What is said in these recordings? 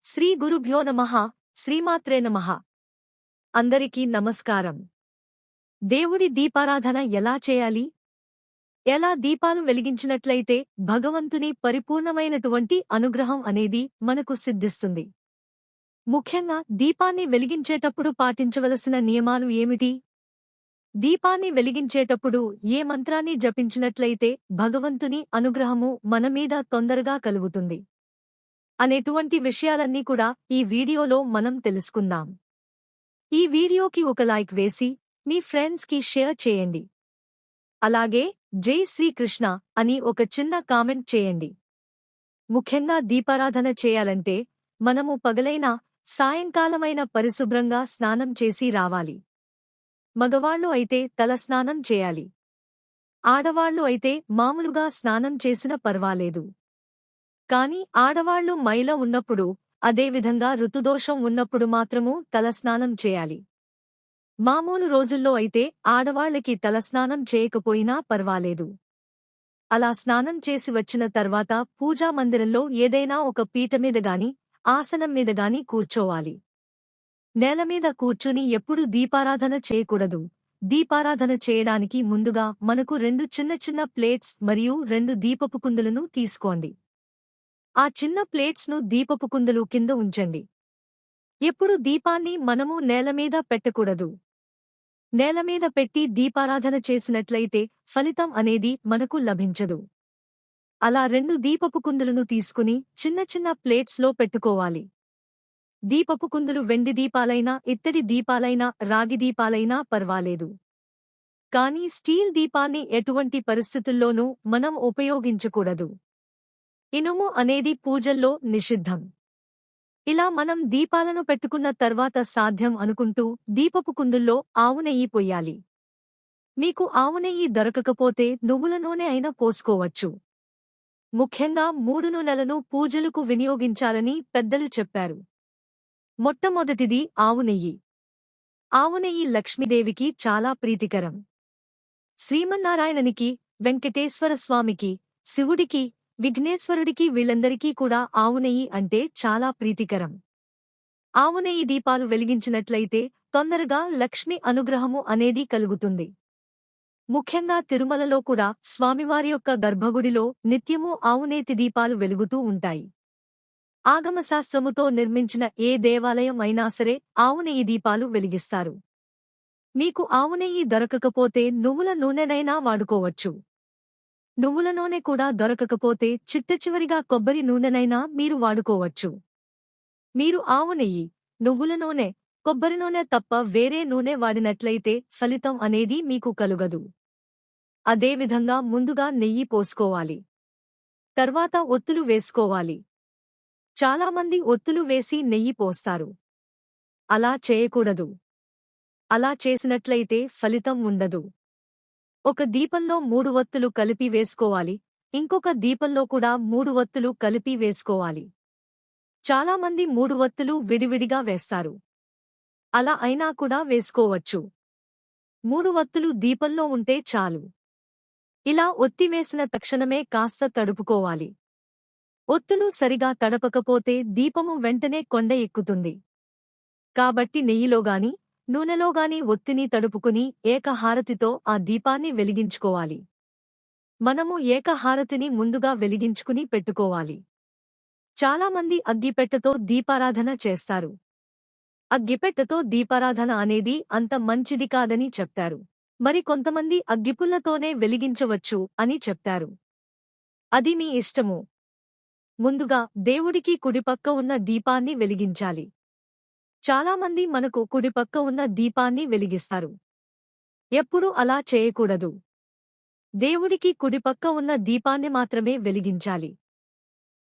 శ్రీ గురుభ్యో నమః. శ్రీమాత్రే నమః. అందరికీ నమస్కారం. దేవుడి దీపారాధన ఎలా చేయాలి? ఎలా దీపాలు వెలిగించినట్లయితే భగవంతుని పరిపూర్ణమైనటువంటి అనుగ్రహం అనేది మనకు సిద్ధిస్తుంది? ముఖ్యంగా దీపాన్ని వెలిగించేటప్పుడు పాటించవలసిన నియమాలు ఏమిటి? దీపాన్ని వెలిగించేటప్పుడు ఏ మంత్రాన్ని జపించినట్లయితే భగవంతుని అనుగ్రహము మన మీద తొందరగా కలుగుతుంది అనేటువంటి విషయాలన్నీ కూడా ఈ వీడియోలో మనం తెలుసుకుందాం. ఈ వీడియోకి ఒక లైక్ వేసి మీ ఫ్రెండ్స్ కి షేర్ చేయండి. అలాగే జై శ్రీకృష్ణ అని ఒక చిన్న కామెంట్ చేయండి. ముఖ్యంగా దీపారాధన చేయాలంటే మనము పగలైనా సాయంకాలమైన పరిశుభ్రంగా స్నానం చేసి రావాలి. మగవాళ్లు అయితే తల స్నానం చేయాలి. ఆడవాళ్లు అయితే మామూలుగా స్నానం చేసిన పర్వాలేదు. కాని ఆడవాళ్లు మైల ఉన్నప్పుడు, అదేవిధంగా ఋతుదోషం ఉన్నప్పుడు మాత్రము తలస్నానం చేయాలి. మామూలు రోజుల్లో అయితే ఆడవాళ్లకి తలస్నానం చేయకపోయినా పర్వాలేదు. అలా స్నానం చేసి వచ్చిన తర్వాత పూజా మందిరంలో ఏదైనా ఒక పీట మీద గాని ఆసనం మీద గాని కూర్చోవాలి. నేలమీద కూర్చుని ఎప్పుడు దీపారాధన చేయకూడదు. దీపారాధన చేయడానికి ముందుగా మనకు 2 చిన్న చిన్న ప్లేట్స్ మరియు 2 దీపపు కుందులను తీసుకోండి. ఆ చిన్న ప్లేట్స్ను దీపపు కుందులు కింద ఉంచండి. ఎప్పుడు దీపాన్ని మనము నేలమీద పెట్టకూడదు. నేలమీద పెట్టి దీపారాధన చేసినట్లయితే ఫలితం అనేది మనకు లభించదు. అలా 2 దీపపు కుందులను తీసుకుని చిన్న చిన్న ప్లేట్స్లో పెట్టుకోవాలి. దీపపు కుందులు వెండి దీపాలైనా, ఇత్తడి దీపాలైనా, రాగి దీపాలైనా పర్వాలేదు. కానీ స్టీల్ దీపాన్ని ఎటువంటి పరిస్థితుల్లోనూ మనం ఉపయోగించకూడదు. ఇనుము అనేది పూజల్లో నిషిద్ధం. ఇలా మనం దీపాలను పెట్టుకున్న తర్వాత సాధ్యం అనుకుంటూ దీపపు కుందుల్లో ఆవు నెయ్యి పొయ్యాలి. మీకు ఆవు నెయ్యి దొరకకపోతే నువ్వుల నూనె అయినా పోసుకోవచ్చు. ముఖ్యంగా 3 నూనెలను పూజలకు వినియోగించాలని పెద్దలు చెప్పారు. మొట్టమొదటిది ఆవు నెయ్యి. ఆవు నెయ్యి లక్ష్మీదేవికి చాలా ప్రీతికరం. శ్రీమన్నారాయణనికి, వెంకటేశ్వర స్వామికి, శివుడికి, విఘ్నేశ్వరుడికి వీళ్ళందరికీ కూడా ఆవు నెయ్యి అంటే చాలా ప్రీతికరం. ఆవు నెయ్యి దీపాలు వెలిగించినట్లయితే తొందరగా లక్ష్మి అనుగ్రహము అనేది కలుగుతుంది. ముఖ్యంగా తిరుమలలో కూడా స్వామివారి యొక్క గర్భగుడిలో నిత్యమూ ఆవునేతి దీపాలు వెలుగుతూ ఉంటాయి. ఆగమశాస్త్రముతో నిర్మించిన ఏ దేవాలయం అయినా సరే ఆవు నెయ్యి దీపాలు వెలిగిస్తారు. మీకు ఆవు నెయ్యి దొరకకపోతే నువ్వుల నూనెనైనా వాడుకోవచ్చు. నువ్వుల నూనె కూడా దొరకకపోతే చిట్టచివరిగా కొబ్బరి నూనెనైనా మీరు వాడుకోవచ్చు. మీరు ఆవు నెయ్యి, నువ్వుల నూనె, కొబ్బరి నూనె తప్ప వేరే నూనె వాడినట్లయితే ఫలితం అనేది మీకు కలుగదు. అదేవిధంగా ముందుగా నెయ్యి పోసుకోవాలి. తర్వాత ఒత్తులు వేసుకోవాలి. చాలామంది ఒత్తులు వేసి నెయ్యి పోస్తారు. అలా చేయకూడదు. అలా చేసినట్లయితే ఫలితం ఉండదు. ఒక దీపంలో 3 వత్తులు కలిపి వేసుకోవాలి. ఇంకొక దీపంలో కూడా 3 వత్తులు కలిపి వేసుకోవాలి. చాలామంది 3 వత్తులు విడివిడిగా వేస్తారు. అలా అయినా కూడా వేసుకోవచ్చు. 3 వత్తులు దీపంలో ఉంటే చాలు. ఇలా ఒత్తివేసిన తక్షణమే కాస్త తడుపుకోవాలి. ఒత్తులు సరిగా తడపకపోతే దీపము వెంటనే కొండ ఎక్కుతుంది. కాబట్టి నెయ్యిలోగాని నూనెలోగాని ఒత్తిని తడుపుకుని ఏకహారతితో ఆ దీపాన్ని వెలిగించుకోవాలి. మనము ఏకహారతిని ముందుగా వెలిగించుకుని పెట్టుకోవాలి. చాలామంది అగ్గిపెట్టెతో దీపారాధన చేస్తారు. అగ్గిపెట్టెతో దీపారాధన అనేది అంత మంచిది కాదని చెప్తారు. మరి కొంతమంది అగ్గిపుల్లతోనే వెలిగించవచ్చు అని చెప్తారు. అది మీ ఇష్టము. ముందుగా దేవుడికి కుడిపక్క ఉన్న దీపాన్ని వెలిగించాలి. చాలామంది మనకు కుడిపక్క ఉన్న దీపాన్ని వెలిగిస్తారు. ఎప్పుడూ అలా చేయకూడదు. దేవుడికి కుడిపక్క ఉన్న దీపాన్ని మాత్రమే వెలిగించాలి.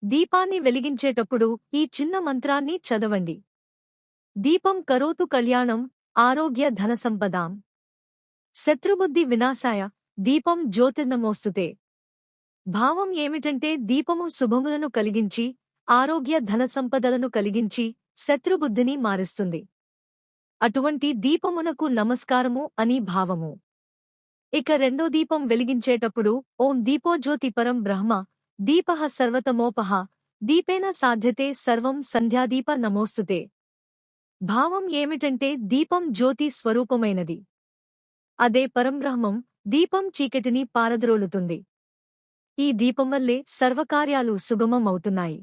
దీపాన్ని వెలిగించేటప్పుడు ఈ చిన్న మంత్రాన్ని చదవండి. దీపం కరోతు కళ్యాణం ఆరోగ్య ధనసంపదాం. శత్రుబుద్ధి వినాశాయ దీపం జ్యోతిర్నమోస్తుతే. భావం ఏమిటంటే దీపము శుభములను కలిగించి, ఆరోగ్య ధనసంపదలను కలిగించి, శత్రుబుద్ధిని మారుస్తుంది. అటువంటి దీపమునకు నమస్కారము అని భావము. ఇక రెండో దీపం వెలిగించేటప్పుడు ఓం దీపోజ్యోతి పరం బ్రహ్మ దీపః సర్వతమోపః దీపేన సాధ్యతే సర్వం సంధ్యాదీప నమోస్తుతే. భావం ఏమిటంటే దీపం జ్యోతి స్వరూపమైనది. అదే పరంబ్రహ్మం. దీపం చీకటిని పారద్రోలుతుంది. ఈ దీపం వల్లే సర్వకార్యాలు సుగమం అవుతున్నాయి.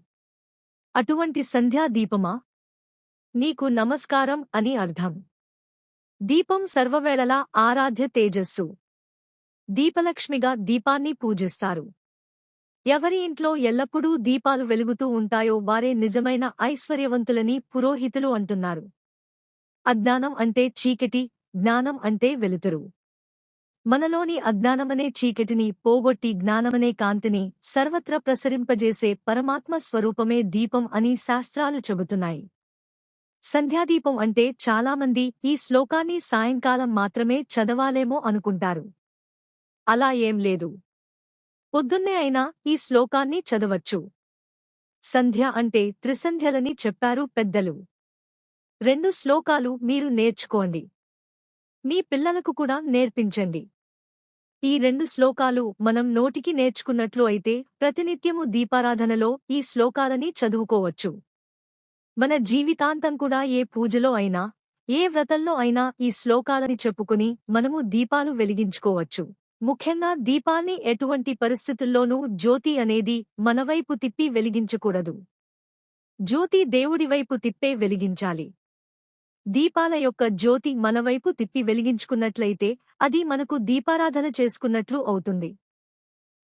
అటువంటి సంధ్యా దీపమా? నీకు నమస్కారం అని అర్థం. దీపం సర్వవేళలా ఆరాధ్య తేజస్సు. దీపలక్ష్మిగా దీపాన్ని పూజిస్తారు. ఎవరి ఇంట్లో ఎల్లప్పుడూ దీపాలు వెలుగుతూ ఉంటాయో వారే నిజమైన ఐశ్వర్యవంతులని పురోహితులు అంటున్నారు. అజ్ఞానం అంటే చీకటి, జ్ఞానం అంటే వెలుతురు. మనలోని అజ్ఞానమనే చీకటిని పోగొట్టి జ్ఞానమనే కాంతిని సర్వత్రా ప్రసరింపజేసే పరమాత్మ స్వరూపమే దీపం అని శాస్త్రాలు చెబుతున్నాయి. సంధ్యాదీపం అంటే చాలామంది ఈ శ్లోకాన్ని సాయంకాలం మాత్రమే చదవాలేమో అనుకుంటారు. అలా ఏం లేదు. పొద్దున్నే అయినా ఈ శ్లోకాన్ని చదవచ్చు. సంధ్య అంటే త్రిసంధ్యలని చెప్పారు పెద్దలు. 2 శ్లోకాలు మీరు నేర్చుకోండి. మీ పిల్లలకు కూడా నేర్పించండి. ఈ 2 శ్లోకాలు మనం నోటికి నేర్చుకున్నట్లు అయితే ప్రతినిత్యము దీపారాధనలో ఈ శ్లోకాలని చదువుకోవచ్చు. మన జీవితాంతం కూడా ఏ పూజలో అయినా, ఏ వ్రతంలో అయినా ఈ శ్లోకాలని చెప్పుకుని మనము దీపాలు వెలిగించుకోవచ్చు. ముఖ్యంగా దీపాన్ని ఎటువంటి పరిస్థితుల్లోనూ జ్యోతి అనేది మనవైపు తిప్పి వెలిగించకూడదు. జ్యోతి దేవుడివైపు తిప్పే వెలిగించాలి. దీపాల యొక్క జ్యోతి మనవైపు తిప్పి వెలిగించుకున్నట్లయితే అది మనకు దీపారాధన చేసుకున్నట్లు అవుతుంది.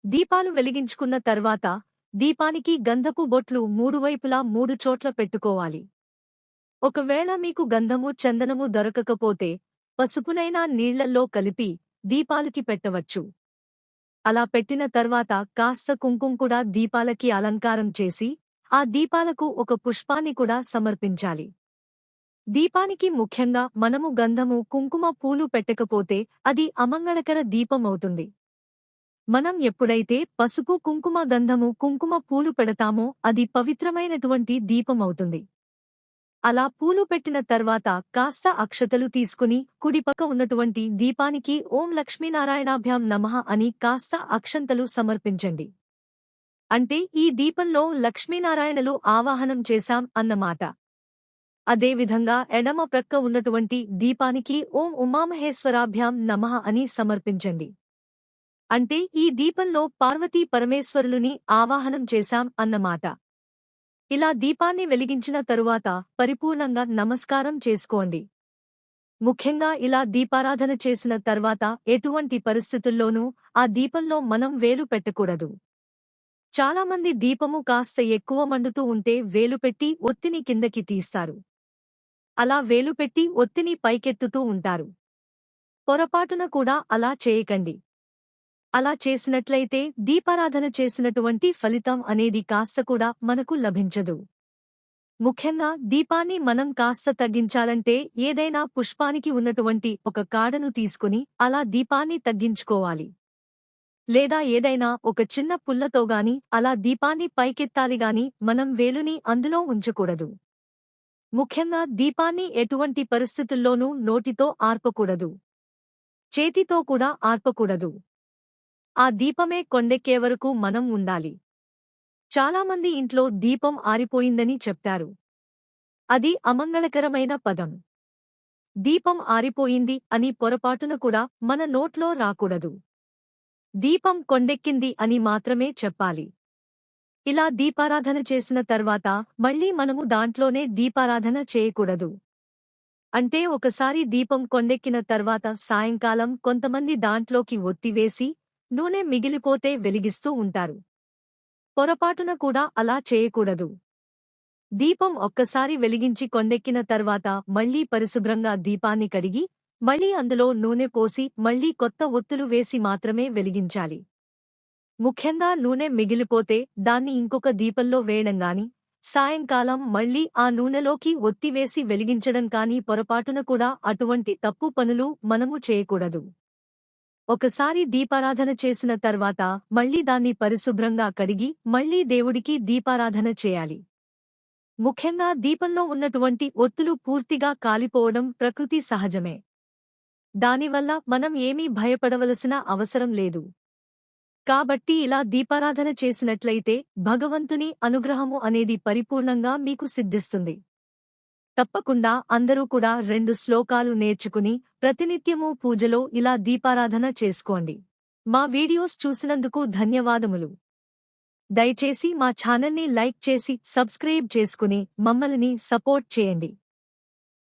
దీపాలు వెలిగించుకున్న తర్వాత దీపానికి గంధపు బొట్లు 3 వైపులా 3 చోట్ల పెట్టుకోవాలి. ఒకవేళ మీకు గంధము చందనము దొరకకపోతే పసుపునైనా నీళ్లల్లో కలిపి దీపాలకి పెట్టవచ్చు. అలా పెట్టిన తర్వాత కాస్త కుంకుమ కూడా దీపాలకి అలంకారం చేసి ఆ దీపాలకు ఒక పుష్పాన్ని కూడా సమర్పించాలి. దీపానికి ముఖ్యంగా మనము గంధము కుంకుమ పూలు పెట్టకపోతే అది అమంగళకర దీపమవుతుంది. మనం ఎప్పుడైతే పసుపు కుంకుమ గంధము కుంకుమ పూలు పెడతామో అది పవిత్రమైనటువంటి దీపమవుతుంది. అలా పూలు పెట్టిన తర్వాత కాస్త అక్షతలు తీసుకుని కుడిపక్క ఉన్నటువంటి దీపానికి ఓం లక్ష్మీనారాయణాభ్యాం నమః అని కాస్త అక్షంతలు సమర్పించండి. అంటే ఈ దీపంలో లక్ష్మీనారాయణలు ఆవాహనం చేశాం అన్నమాట. అదేవిధంగా ఎడమ ప్రక్క ఉన్నటువంటి దీపానికి ఓం ఉమామహేశ్వరాభ్యాం నమః అని సమర్పించండి. అంటే ఈ దీపంలో పార్వతీ పరమేశ్వరులుని ఆవాహనం చేశాం అన్నమాట. ఇలా దీపాన్ని వెలిగించిన తరువాత పరిపూర్ణంగా నమస్కారం చేసుకోండి. ముఖ్యంగా ఇలా దీపారాధన చేసిన తర్వాత ఎటువంటి పరిస్థితుల్లోనూ ఆ దీపంలో మనం వేలు పెట్టకూడదు. చాలామంది దీపము కాస్త ఎక్కువ మండుతూ ఉంటే వేలు పెట్టి ఒత్తిని కిందకి తీస్తారు. అలా వేలు పెట్టి ఒత్తిని పైకెత్తుతూ ఉంటారు. పొరపాటున కూడా అలా చేయకండి. అలా చేసినట్లయితే దీపారాధన చేసినటువంటి ఫలితం అనేది కాస్త కూడా మనకు లభించదు. ముఖ్యంగా దీపాన్ని మనం కాస్త తగ్గించాలంటే ఏదైనా పుష్పానికి ఉన్నటువంటి ఒక కాడను తీసుకుని అలా దీపాన్ని తగ్గించుకోవాలి. లేదా ఏదైనా ఒక చిన్న పుల్లతోగాని అలా దీపాన్ని పైకెత్తాలిగాని మనం వేలుని అందులో ఉంచకూడదు. ముఖ్యంగా దీపాన్ని ఎటువంటి పరిస్థితుల్లోనూ నోటితో ఆర్పకూడదు. చేతితో కూడా ఆర్పకూడదు. ఆ దీపమే కొండెక్కే వరకు మనం ఉండాలి. చాలామంది ఇంట్లో దీపం ఆరిపోయిందని చెప్తారు. అది అమంగళకరమైన పదం. దీపం ఆరిపోయింది అని పొరపాటున కూడా మన నోట్లో రాకూడదు. దీపం కొండెక్కింది అని మాత్రమే చెప్పాలి. ఇలా దీపారాధన చేసిన తర్వాత మళ్ళీ మనము దాంట్లోనే దీపారాధన చేయకూడదు. అంటే ఒకసారి దీపం కొండెక్కిన తర్వాత సాయంకాలం కొంతమంది దాంట్లోకి ఒత్తివేసి నూనె మిగిలిపోతే వెలిగిస్తూ ఉంటారు. పొరపాటున కూడా అలా చేయకూడదు. దీపం ఒక్కసారి వెలిగించి కొండెక్కిన తర్వాత మళ్లీ పరిశుభ్రంగా దీపాన్ని కడిగి మళ్లీ అందులో నూనె పోసి మళ్లీ కొత్త ఒత్తులు వేసి మాత్రమే వెలిగించాలి. ముఖ్యంగా నూనె మిగిలిపోతే దాన్ని ఇంకొక దీపంలో వేయడంగాని సాయంకాలం మళ్లీ ఆ నూనెలోకి ఒత్తివేసి వెలిగించడం కానీ పొరపాటున కూడా అటువంటి తప్పు పనులు మనము చేయకూడదు. ఒకసారి దీపారాధన చేసిన తర్వాత మళ్లీ దాన్ని పరిశుభ్రంగా కడిగి మళ్లీ దేవుడికి దీపారాధన చేయాలి. ముఖ్యంగా దీపంలో ఉన్నటువంటి ఒత్తులు పూర్తిగా కాలిపోవడం ప్రకృతి సహజమే. దానివల్ల మనం ఏమీ భయపడవలసిన అవసరం లేదు. కాబట్టి ఇలా దీపారాధన చేసినట్లయితే భగవంతుని అనుగ్రహము అనేది పరిపూర్ణంగా మీకు సిద్ధిస్తుంది. తప్పకుండా అందరూ కూడా 2 శ్లోకాలు నేర్చుకుని ప్రతినిత్యము పూజలో ఇలా దీపారాధన చేసుకోండి. మా వీడియోస్ చూసినందుకు ధన్యవాదములు. దయచేసి మా ఛానల్ని లైక్ చేసి సబ్స్క్రైబ్ చేసుకుని మమ్మల్ని సపోర్ట్ చేయండి.